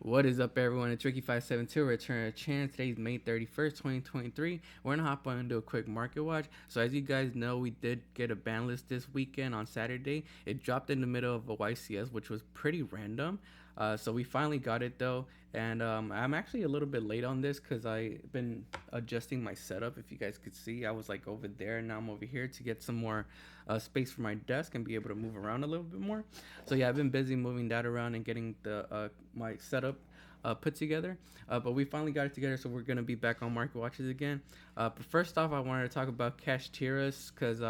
What is up, everyone? It's Ricky572. Return a chance. Today's May 31st, 2023. We're gonna hop on and do a quick market watch. So, as you guys know, we did get a ban list this weekend on Saturday. It dropped in the middle of a YCS, which was pretty random. So we finally got it though, and I'm actually a little bit late on this because I've been adjusting my setup. If you guys could see, I was like over there, and now I'm over here to get some more space for my desk and be able to move around a little bit more. So yeah, I've been busy moving that around and getting the my setup put together. But we finally got it together, so we're gonna be back on market watches again. But first off, I wanted to talk about Cash Tiras because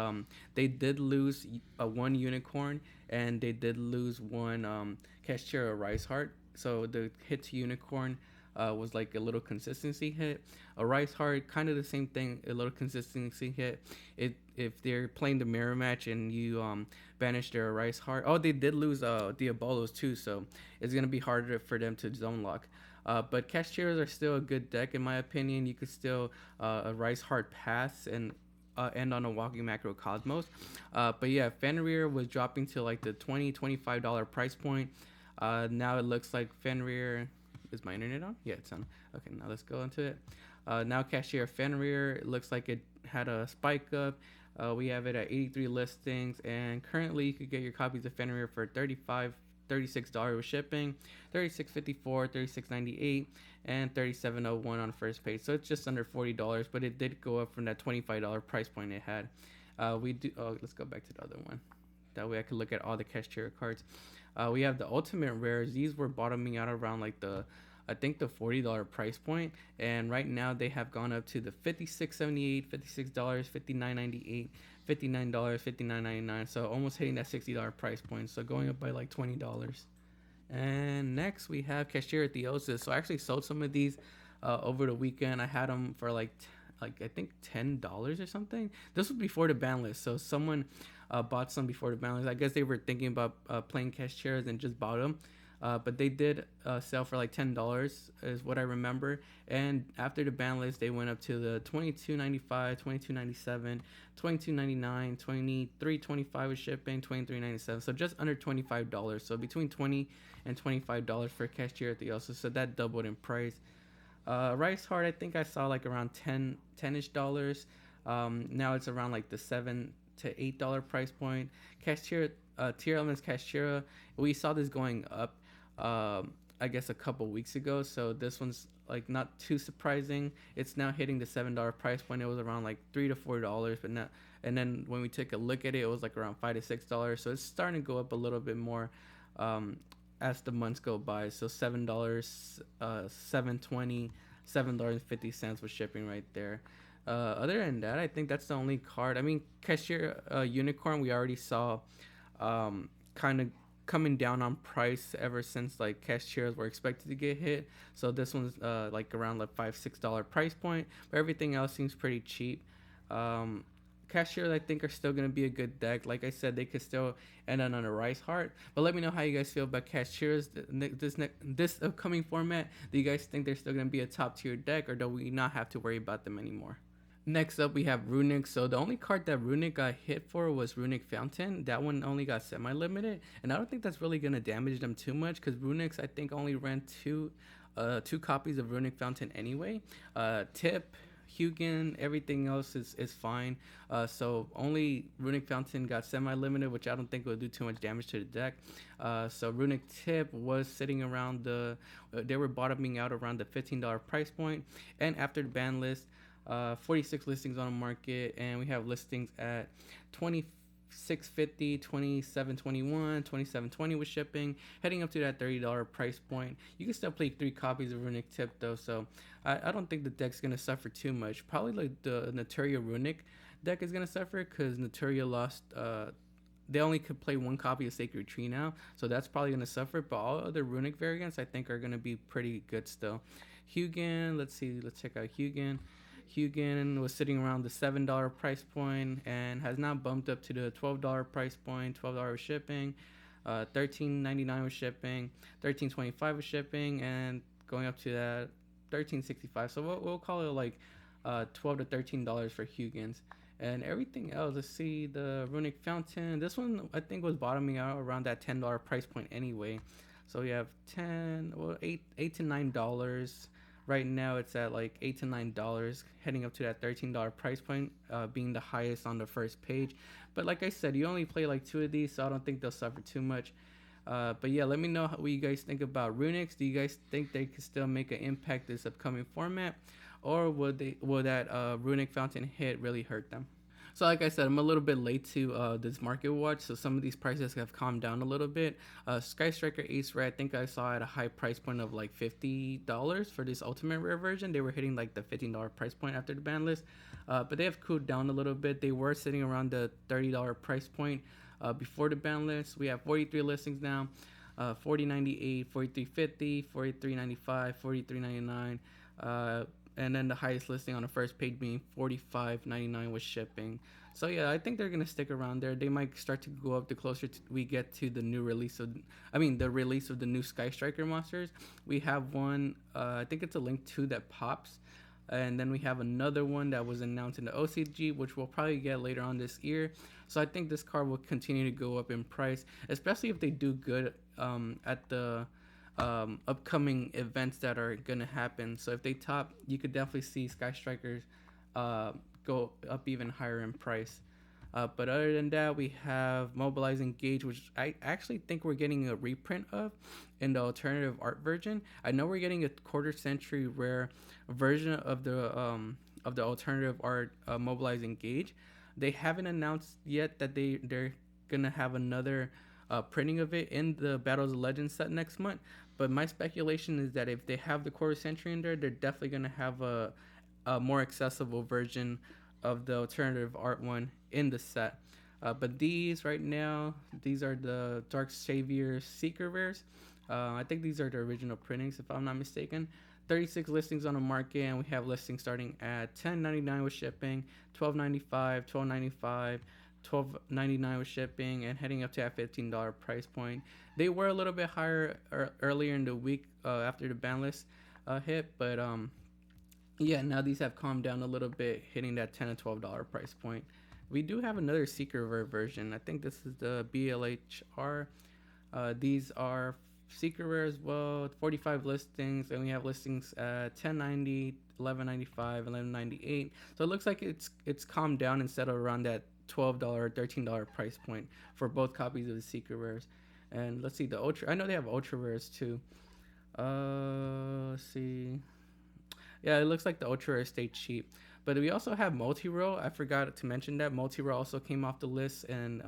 they did lose one unicorn, and they did lose one Cash Tira Rice Heart. So the hit to unicorn was like a little consistency hit. A Rice Heart, kind of the same thing, a little consistency hit. If they're playing the mirror match and you banish their Rice Heart. Oh, they did lose Diabolos too, so it's gonna be harder for them to zone lock. But Cash Tiras are still a good deck in my opinion. You could still a Rice Heart pass and end on a walking macro Cosmos. But yeah, Fenrir was dropping to like the $20-$25 price point. Now it looks like Fenrir. Is my internet on? Yeah, it's on. Okay, now let's go into it. Now Cashier Fenrir, it looks like it had a spike up. We have it at 83 listings, and currently you could get your copies of Fenrir for $36 with shipping, $36.54, $36.98, and $37.01 on first page. So it's just under $40, but it did go up from that $25 price point it had. We do. Oh, let's go back to the other one. That way I can look at all the Cashier cards. We have the ultimate rares. These were bottoming out around like I think the $40 price point, and right now they have gone up to the $56.78, $56, $59.98, $59, $59.99. So almost hitting that $60 price point. So going up by like $20. And next we have Cashier Theosis. So I actually sold some of these over the weekend. I had them for like I think $10 or something. This was before the ban list, so someone bought some before the ban list. I guess they were thinking about playing cash shares and just bought them. But they did sell for like $10 is what I remember. And after the ban list, they went up to the $22.95, $22.97, $22.99, $23.25 with shipping, $23.97. So just under $25. So between $20 and $25 for cashier at the also. So that doubled in price. Rice Heart, I think I saw like around 10-ish dollars. Now it's around like the $7 to $8 price point. Cashier, Tier Elements Cashiera, we saw this going up. I guess a couple weeks ago, so this one's like not too surprising. It's now hitting the $7 price point. It was around like $3 to $4, but not. And then when we take a look at it, it was like around $5 to $6. So it's starting to go up a little bit more as the months go by. So $7, $7.20, $7.50 with shipping right there. Other than that, I think that's the only card. I mean, Cashier Unicorn, we already saw kind of coming down on price ever since like cashiers were expected to get hit. So this one's like around like $5-6 price point, but everything else seems pretty cheap. Cashiers I think are still gonna be a good deck. Like I said, they could still end on a Rice Heart. But let me know how you guys feel about cashiers this upcoming format. Do you guys think they're still gonna be a top tier deck, or do we not have to worry about them anymore? Next up, we have Runic. So the only card that Runic got hit for was Runic Fountain. That one only got semi-limited, and I don't think that's really gonna damage them too much because Runics I think only ran two copies of Runic Fountain anyway. Tip, Hugin, everything else is fine. So only Runic Fountain got semi-limited, which I don't think will do too much damage to the deck. So Runic Tip was sitting around they were bottoming out around the $15 price point, and after the ban list. 46 listings on the market, and we have listings at 26.50, 27.21, 27.20 with shipping, heading up to that $30 price point. You can still play 3 copies of Runic Tip though, so I don't think the deck's gonna suffer too much. Probably like the Naturia Runic deck is gonna suffer because Naturia lost. They only could play 1 copy of Sacred Tree now, so that's probably gonna suffer. But all other Runic variants I think are gonna be pretty good still. Hugin, let's check out Hugin. Hugin was sitting around the $7 price point and has now bumped up to the $12 price point, $12 with shipping, $13.99 with shipping, $13.25 with shipping, and going up to that $13.65. So we'll call it like $12 to $13 for Hugins. And everything else, let's see, the Runic Fountain. This one I think was bottoming out around that $10 price point anyway. So we have 10, well, $8 to $9. Right now it's at like $8 to $9, heading up to that $13 price point, being the highest on the first page. But like I said, you only play like two of these, so I don't think they'll suffer too much. But yeah, let me know what you guys think about Runix. Do you guys think they could still make an impact this upcoming format, or will that Runic Fountain hit really hurt them? So like I said, I'm a little bit late to this market watch, so some of these prices have calmed down a little bit. Sky Striker Ace Rare, I think I saw at a high price point of like $50 for this Ultimate Rare version. They were hitting like the $15 price point after the ban list, but they have cooled down a little bit. They were sitting around the $30 price point before the ban list. We have 43 listings now. 40.98, 43.50, 43.95, 43.99, and then the highest listing on the first page being 45.99 with shipping. So yeah, I think they're gonna stick around there. They might start to go up the closer we get to the new release of, the release of the new Sky Striker monsters. We have one. I think it's a link to that pops. And then we have another one that was announced in the OCG, which we'll probably get later on this year. So I think this card will continue to go up in price, especially if they do good at the upcoming events that are gonna happen. So if they top, you could definitely see Sky Strikers go up even higher in price. But other than that, we have Mobilizing Gauge, which I actually think we're getting a reprint of in the alternative art version. I know we're getting a quarter century rare version of the alternative art Mobilizing Gauge. They haven't announced yet that they're gonna have another printing of it in the Battles of Legends set next month. But my speculation is that if they have the quarter century in there, they're definitely gonna have a more accessible version of the alternative art one in the set. But these right now, these are the Dark Savior Seeker rares. I think these are the original printings, if I'm not mistaken. 36 listings on the market, and we have listings starting at $10.99 with shipping, $12.95, $12.95, $12.99 with shipping, and heading up to that $15 price point. They were a little bit higher earlier in the week after the ban list hit, but yeah, now these have calmed down a little bit, hitting that $10 to $12 price point. We do have another Seeker Rare version. I think this is the BLHR. These are Seeker Rare as well. 45 listings, and we have listings at $10.90, $11.95, $11.98. So it looks like it's calmed down instead of around that $12 or $13 price point for both copies of the Seeker Rares. And let's see the Ultra. I know they have Ultra Rares too. Let's see. Yeah, it looks like the Ultra Rare stayed cheap. But we also have multi-roll. I forgot to mention that multi-roll also came off the list, and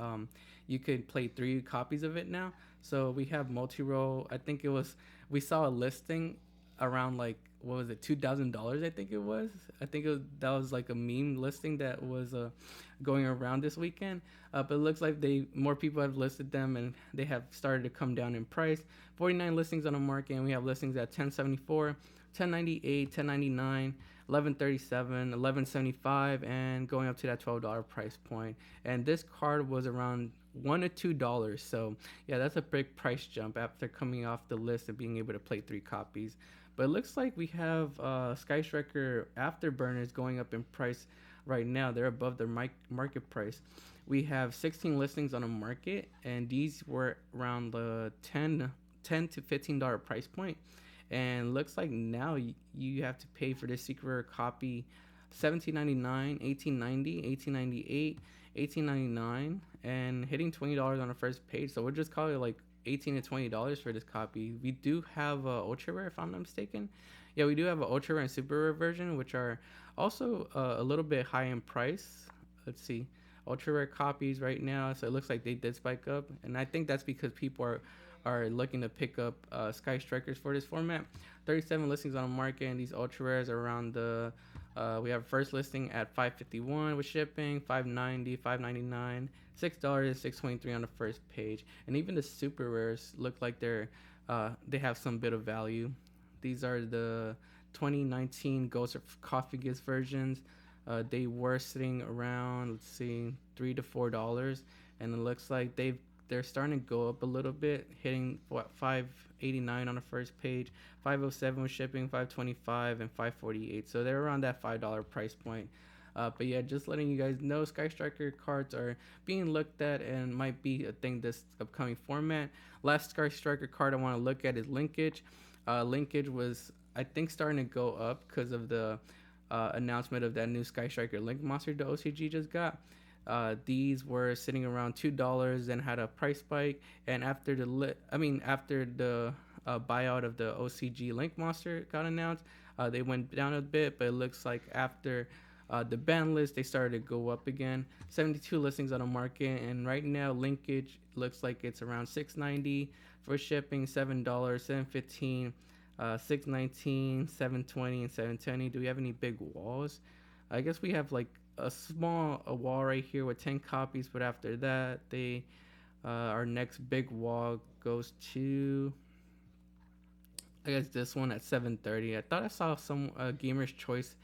you could play 3 copies of it now. So we have multi-roll. I think we saw a listing around like, what was it, $2,000? I think it was. That was like a meme listing that was going around this weekend. But it looks like more people have listed them, and they have started to come down in price. 49 listings on the market, and we have listings at $10.74. $10.98, $10.99, $11.37, $11.75, and going up to that $12 price point. And this card was around $1 to $2. So yeah, that's a big price jump after coming off the list and being able to play 3 copies. But it looks like we have Sky Striker Afterburners going up in price right now. They're above their market price. We have 16 listings on the market, and these were around the $10 to $15 price point. And looks like now you have to pay for this Secret Rare copy $17.99, $18.90, $18.98, $18.99, and hitting $20 on the first page. So we'll just call it like $18 to $20 for this copy. We do have a Ultra Rare, if I'm not mistaken. Yeah, we do have an Ultra Rare and Super Rare version, which are also a little bit high in price. Let's see. Ultra Rare copies right now, so it looks like they did spike up, and I think that's because people are looking to pick up Sky Strikers for this format. 37 listings on the market, and these Ultra Rares are around the we have first listing at $5.51 with shipping, $5.90, $5.99, $6, $6.23 on the first page. And even the Super Rares look like they have some bit of value. These are the 2019 Ghost of Coffee Gives versions. They were sitting around, let's see, $3 to $4, and it looks like they're starting to go up a little bit, hitting $5.89 on the first page, $5.07 with shipping, $5.25, and $5.48. So they're around that $5 price point. But yeah, just letting you guys know, Sky Striker cards are being looked at and might be a thing this upcoming format. Last Sky Striker card I want to look at is Linkage. Linkage was, I think, starting to go up because of the announcement of that new Sky Striker Link monster the OCG just got. These were sitting around $2 and had a price spike. And after after the buyout of the OCG Link monster got announced, they went down a bit. But it looks like after the ban list, they started to go up again. 72 listings on the market, and right now Linkage looks like it's around $6.90 for shipping, $7, $7.15. 619, 720, and 720. Do we have any big walls? I guess we have like a wall right here with 10 copies, but after that, our next big wall goes to, I guess, this one at 730. I thought I saw some Gamer's Choice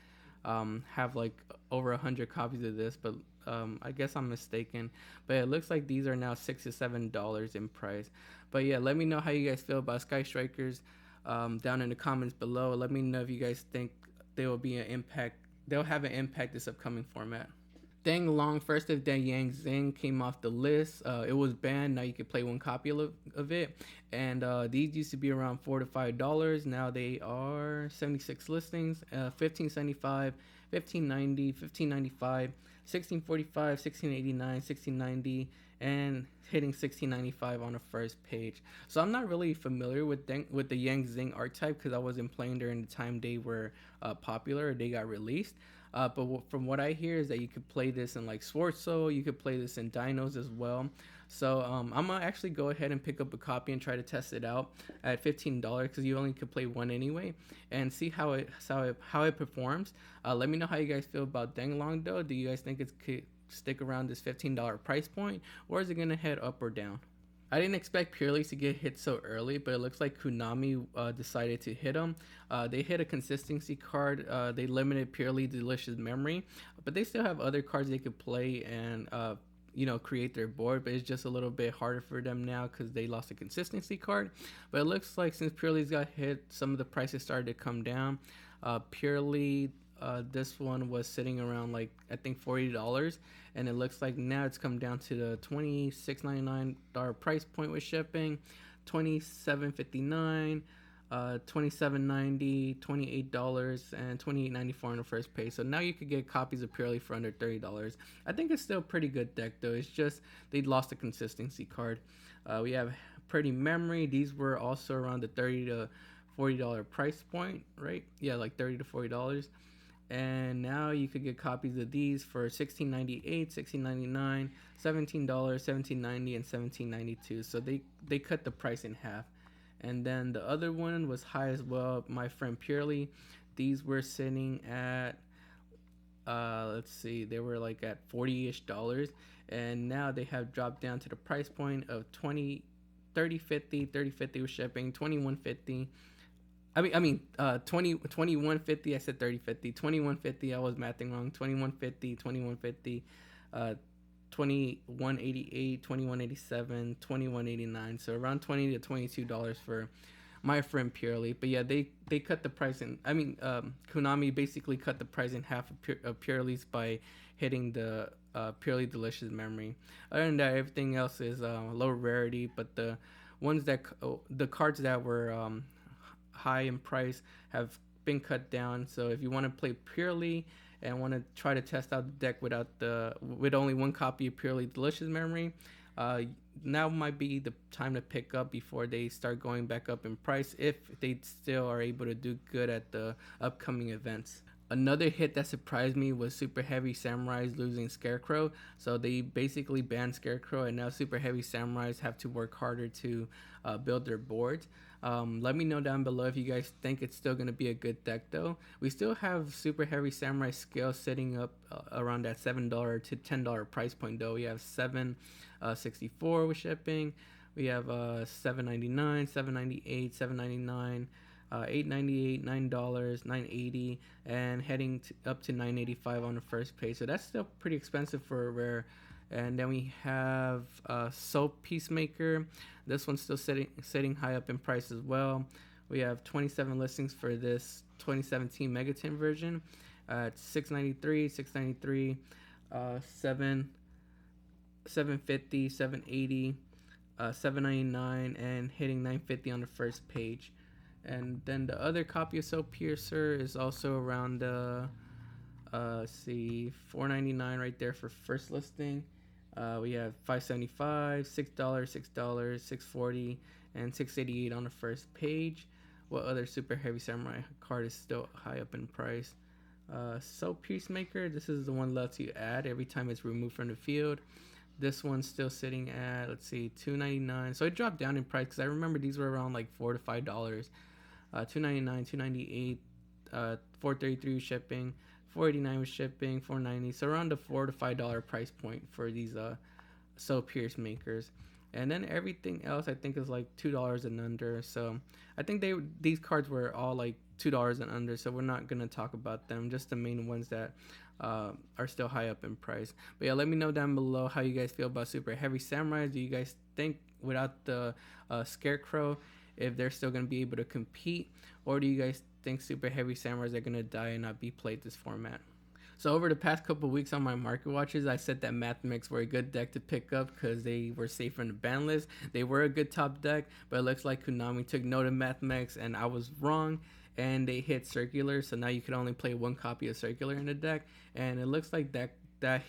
have like over 100 copies of this, but I guess I'm mistaken. But it looks like these are now $6 to $7 in price. But yeah, let me know how you guys feel about Sky Strikers down in the comments below. Let me know if you guys think they'll have an impact this upcoming format. Dang Long, first of Dan Yang Zing, came off the list. It was banned. Now you can play one copy of it. And these used to be around $4 to $5. Now they are 76 listings, 1575, 1590, 1595, 1645, 1689, 1690, and hitting 1695 on the first page. So I'm not really familiar with the Yang Zing art type because I wasn't playing during the time they were popular or they got released. But from what I hear is that you could play this in like Sworzo, you could play this in Dinos as well. So I'm gonna actually go ahead and pick up a copy and try to test it out at $15 because you only could play one anyway, and see how it performs. Let me know how you guys feel about Dang Long though. Do you guys think it could stick around this $15 price point, or is it gonna head up or down? I didn't expect Pureleys to get hit so early, but it looks like Konami decided to hit them. They hit a consistency card. They limited Purely Delicious Memory, but they still have other cards they could play and create their board. But it's just a little bit harder for them now because they lost a consistency card. But it looks like since Purely's got hit, some of the prices started to come down. Purely, this one was sitting around like I think $40, and it looks like now it's come down to the $26.99 price point with shipping, $27.59, $27.90, $28, and $28.94 on the first page. So now you could get copies of Purely for under $30. I think it's still a pretty good deck though. It's just they lost a consistency card. We have Pretty Memory. These were also around the $30 to $40 price point, right? Yeah, like $30 to $40. And now you could get copies of these for $16.98, $16.99, $17, $17.90, and $17.92. So they cut the price in half. And then the other one was high as well, My Friend Purely. These were sitting at let's see, they were like at $40-ish, and now they have dropped down to the price point of $30.50, $30.50 with shipping, $21.50. 21.50. I said 30.50. 21.50. I was mathing wrong. 21.50. 21.50. 21.88. 21.87. 21.89. So around $20 to $22 for My Friend Purely. But yeah, they cut the price in. Konami basically cut the price in half of Purely's by hitting the Purely Delicious Memory. Other than that, everything else is low rarity. But the cards that were high in price have been cut down. So if you want to play Purely and want to try to test out the deck with only one copy of Purely Delicious Memory, now might be the time to pick up before they start going back up in price, if they still are able to do good at the upcoming events. Another hit that surprised me was Super Heavy Samurais losing Scarecrow. So they basically banned Scarecrow, and now Super Heavy Samurais have to work harder to build their boards. Let me know down below if you guys think it's still going to be a good deck though. We still have Super Heavy Samurai Scale sitting up around that $7 to $10 price point though. We have $7.64 with shipping. We have $7.99, $7.98, $7.99, $8.98, $9, $9.80, and heading up to $9.85 on the first page. So that's still pretty expensive for a rare. And then we have Soap Peacemaker. This one's still sitting high up in price as well. We have 27 listings for this 2017 Megatin version. at 693, 693, 750, 780, 799, and hitting 950 on the first page. And then the other copy of Soap Piercer is also around see, 499 right there for first listing. We have 575, $6, $6, 640, and 688 on the first page. What other super heavy samurai card is still high up in price? Soap Peacemaker. This is the one that lets you add every time it's removed from the field. This one's still sitting at, let's see, $2.99. So it dropped down in price because I remember these were around like $4 to $5. $2.99, $2.98, $4.33 with shipping, $4.89 with shipping, $4.90. So around the $4 to $5 price point for these soap pierce makers. And then everything else I think is like $2 and under. So I think these cards were all like $2 and under. So we're not gonna talk about them. Just the main ones that are still high up in price. But yeah, let me know down below how you guys feel about super heavy samurais. Do you guys think without the scarecrow, if they're still going to be able to compete, or do you guys think super heavy samurais are going to die and not be played this format? So over the past couple weeks on my market watches, I said that Mathematics were a good deck to pick up because they were safe from the ban list. They were a good top deck, but it looks like Konami took note of Mathematics and I was wrong, and they hit Circular. So now you can only play one copy of Circular in the deck, and it looks like that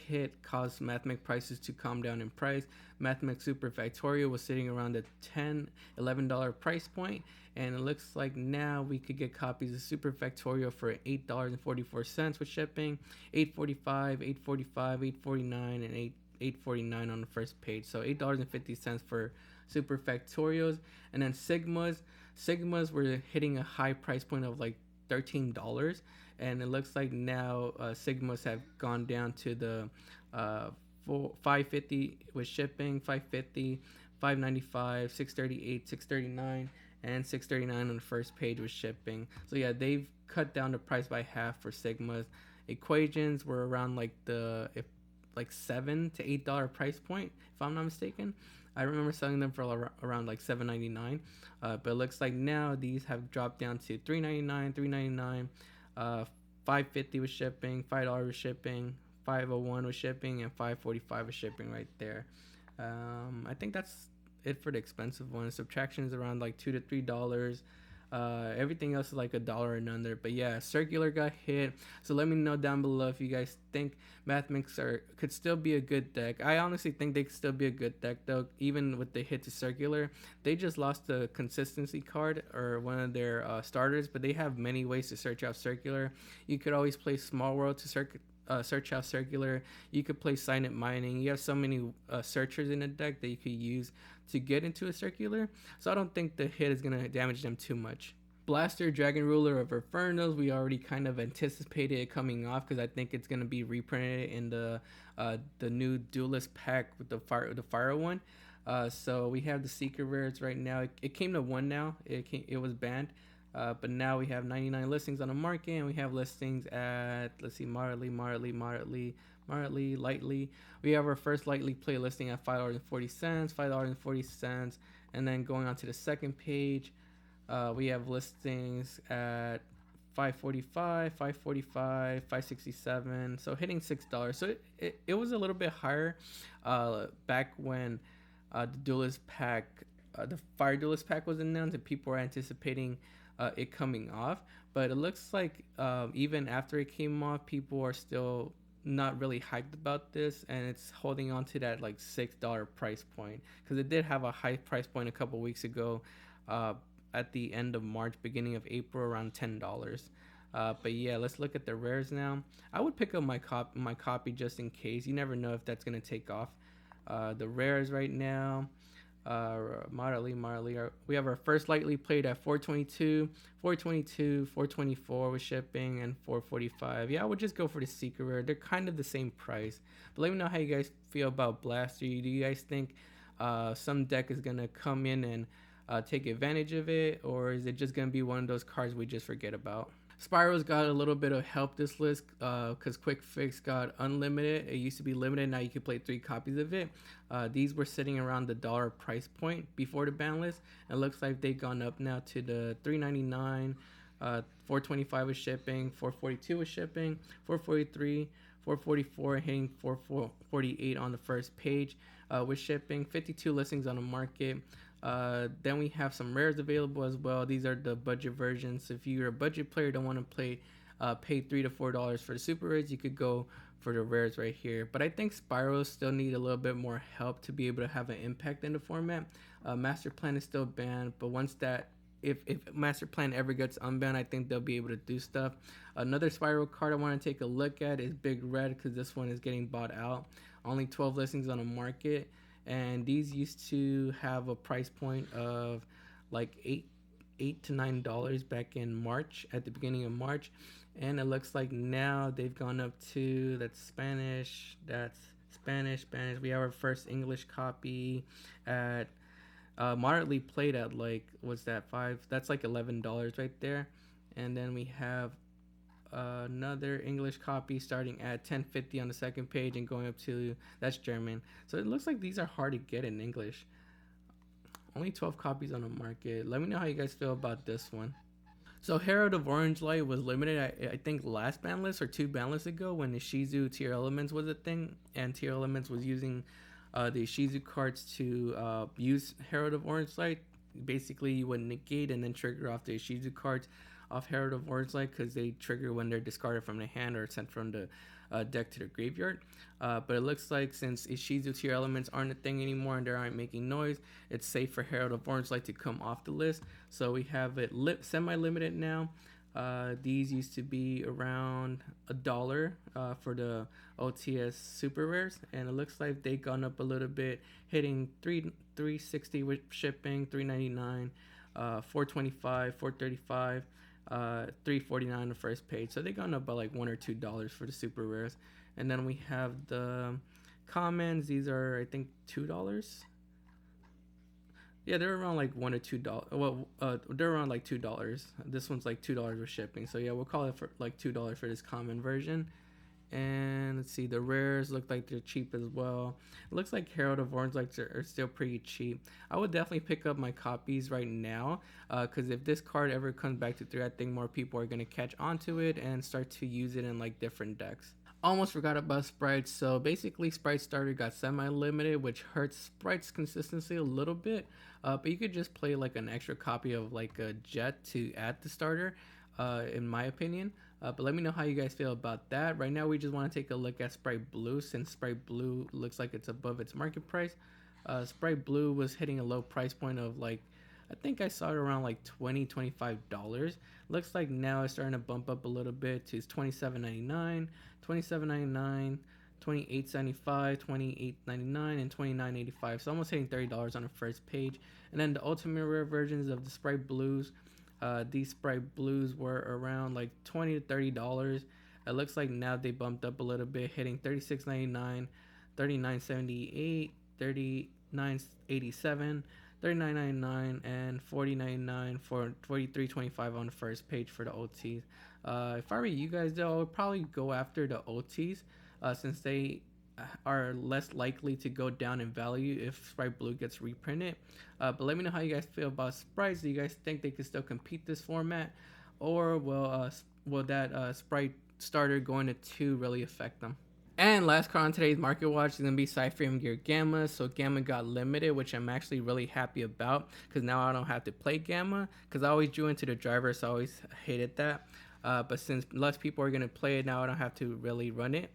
hit caused Mathematics prices to calm down in price. Mathematics Super Factorial was sitting around the $10, $11 price point, and it looks like now we could get copies of Super Factorial for $8.44 with shipping, $8.45, $8.45, $8.49, and $8.49 on the first page. So $8.50 for Super Factorials, and then Sigmas were hitting a high price point of like $13, and it looks like now Sigmas have gone down to the $5.50 with shipping, $5.50, $5.95, $6.38, $6.39, and $6.39 on the first page with shipping. So yeah, they've cut down the price by half for Sigmas. Equations were around like like $7 to $8 price point, if I'm not mistaken. I remember selling them for around like $7.99, but it looks like now these have dropped down to $3.99, $3.99, $5.50 with shipping, $5 with shipping, $5.01 with shipping, and $5.45 with shipping right there. I think that's it for the expensive ones. Subtraction is around like $2 to $3. Everything else is like $1 and under. But yeah, Circular got hit. So let me know down below if you guys think Mathematics could still be a good deck. I honestly think they could still be a good deck though, even with the hit to Circular. They just lost the consistency card, or one of their starters, but they have many ways to search out Circular. You could always play Small World to search out Circular. You could play Silent Mining. You have so many searchers in the deck that you could use to get into a Circular. So I don't think the hit is going to damage them too much. Blaster, Dragon Ruler of Infernos, we already kind of anticipated it coming off because I think it's going to be reprinted in the new Duelist pack with the fire one. So we have the secret rares right now. It came to 1 now. It was banned. But now we have 99 listings on the market, and we have listings at, let's see, moderately, lightly. We have our first lightly play listing at $5.40, and then going on to the second page, we have listings at $5.45, $5.45, $5.67, so hitting $6. So it was a little bit higher back when the Duelist pack, the Fire Duelist pack was announced, and people were anticipating it coming off, but it looks like even after it came off, people are still not really hyped about this, and it's holding on to that like $6 price point because it did have a high price point a couple weeks ago at the end of March, beginning of April, around $10. But yeah, let's look at the rares now. I would pick up my copy just in case. You never know if that's gonna take off. The rares right now, moderately, we have our first lightly played at $4.22, $4.24 with shipping, and $4.45. Yeah, I would just go for the secret rare. They're kind of the same price. But let me know how you guys feel about Blaster. Do you guys think some deck is gonna come in and take advantage of it, or is it just gonna be one of those cards we just forget about? Spyro's got a little bit of help this list because Quick Fix got unlimited. It used to be limited. Now you can play 3 copies of it. These were sitting around the $1 price point before the ban list. It looks like they've gone up now to the $3.99, 425 with shipping, 442 with shipping, 443, 444, hitting 448 on the first page with shipping. 52 listings on the market. Then we have some rares available as well. These are the budget versions. If you're a budget player, don't want to pay $3 to $4 for the super rares, you could go for the rares right here. But I think Spirals still need a little bit more help to be able to have an impact in the format. Master Plan is still banned, but once that if Master Plan ever gets unbanned, I think they'll be able to do stuff. Another Spiral card I want to take a look at is Big Red, because this one is getting bought out. Only 12 listings on the market, and these used to have a price point of like $8 to $9 back in March, at the beginning of March, and it looks like now they've gone up to that's Spanish. We have our first English copy at moderately played at like what's that 5? That's like $11 right there, and then we have another English copy starting at 10.50 on the second page and going up to that's German. So it looks like these are hard to get in English. Only 12 copies on the market. Let me know how you guys feel about this one. So Herald of Orange Light was limited, I think last ban list or 2 ban lists ago, when the Shizu Tier Elements was a thing, and Tier Elements was using the Shizu cards to use Herald of Orange Light. Basically, you would negate and then trigger off the Shizu cards off Herald of Orange Light, because they trigger when they're discarded from the hand or sent from the deck to the graveyard. But it looks like since Ishizu tier elements aren't a thing anymore and they aren't making noise, it's safe for Herald of Orange Light to come off the list. So we have it semi-limited now. These used to be around $1 for the OTS super rares, and it looks like they've gone up a little bit, hitting 360 with shipping, 399, 425, 435. 349 on the first page, so they gone up by like $1 or $2 for the super rares. And then we have the commons. These are I think $2. Yeah, they're around like $1 to $2. Well, they're around like $2. This one's like $2 with shipping, so yeah, we'll call it for like $2 for this common version. And let's see, the rares look like they're cheap as well. It looks like Herald of Orange Lights are still pretty cheap. I would definitely pick up my copies right now, because if this card ever comes back to 3, I think more people are going to catch onto it and start to use it in like different decks. Almost forgot about sprites. So basically, Sprite Starter got semi-limited, which hurts Sprite's consistency a little bit. But you could just play like an extra copy of like a Jet to add the starter, in my opinion. But let me know how you guys feel about that. Right now, we just want to take a look at Sprite Blue, since Sprite Blue looks like it's above its market price. Sprite Blue was hitting a low price point of like, I think I saw it around like $25. Looks like now it's starting to bump up a little bit to $27.99, $27.99, $28.75, $28.99, and $29.85. So almost hitting $30 on the first page. And then the ultimate rare versions of the Sprite Blues. These Sprite Blues were around like $20 to $30. It looks like now they bumped up a little bit, hitting $36.99, $39.78, $39.87, $39.99, and $40.99 for $43.25 on the first page for the OTs. If I were you guys, though, I would probably go after the OTs, since they are less likely to go down in value if Sprite Blue gets reprinted. But let me know how you guys feel about sprites. Do you guys think they can still compete this format, or will that Sprite Starter going to 2 really affect them? And last card on today's market watch is going to be Cyframe Gear Gamma. So Gamma got limited, which I'm actually really happy about, because now I don't have to play Gamma, because I always drew into the driver, so I always hated that. But since less people are going to play it now, I don't have to really run it.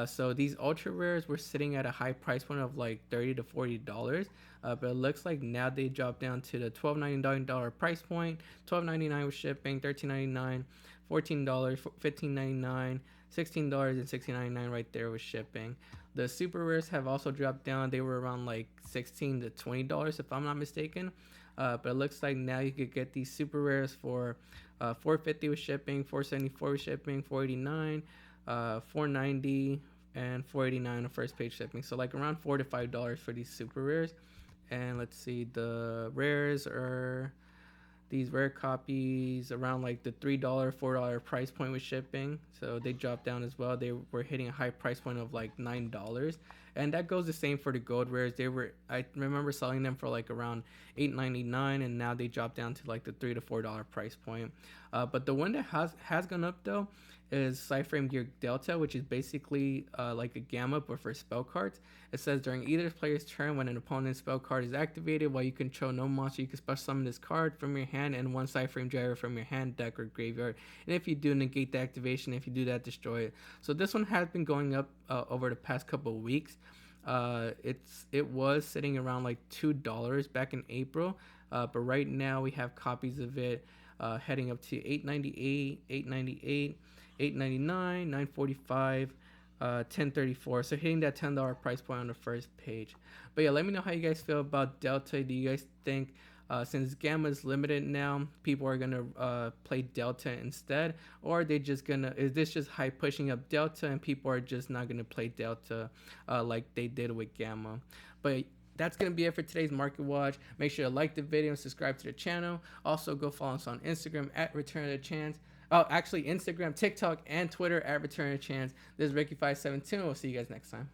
So these ultra rares were sitting at a high price point of like $30 to $40, but it looks like now they dropped down to the $12.99 price point, $12.99 with shipping, $13.99, $14, $15.99, $16, and $16.99 right there with shipping. The super rares have also dropped down. They were around like $16 to $20 if I'm not mistaken. But it looks like now you could get these super rares for $4.50 with shipping, $4.74 with shipping, $4.89. $4.90 and $4.89 on first page shipping, so like around $4 to $5 for these super rares. And let's see, the rares are these rare copies around like the $3, $4 price point with shipping. So they dropped down as well. They were hitting a high price point of like $9. And that goes the same for the gold rares. I remember selling them for like around $8.99, and now they dropped down to like the $3 to $4 price point. But the one that has gone up though is Cyframe Gear Delta, which is basically like a gamma but for spell cards. It says during either player's turn, when an opponent's spell card is activated, while you control no monster, you can special summon this card from your hand and one Cyframe Gyro from your hand, deck, or graveyard. And if you do, negate the activation. If you do that, destroy it. So this one has been going up over the past couple of weeks. It was sitting around like $2 back in April, but right now we have copies of it heading up to $8.98, $8.98, $8.99, $9.45, $10.34. So hitting that $10 price point on the first page. But yeah, let me know how you guys feel about Delta. Do you guys think since Gamma is limited now, people are gonna play Delta instead, or are they just gonna? Is this just hype pushing up Delta, and people are just not gonna play Delta like they did with Gamma? But that's going to be it for today's Market Watch. Make sure to like the video and subscribe to the channel. Also, go follow us on Instagram at Return of the Chance. Oh, actually, Instagram, TikTok, and Twitter at Return of the Chance. This is Ricky572. We'll see you guys next time.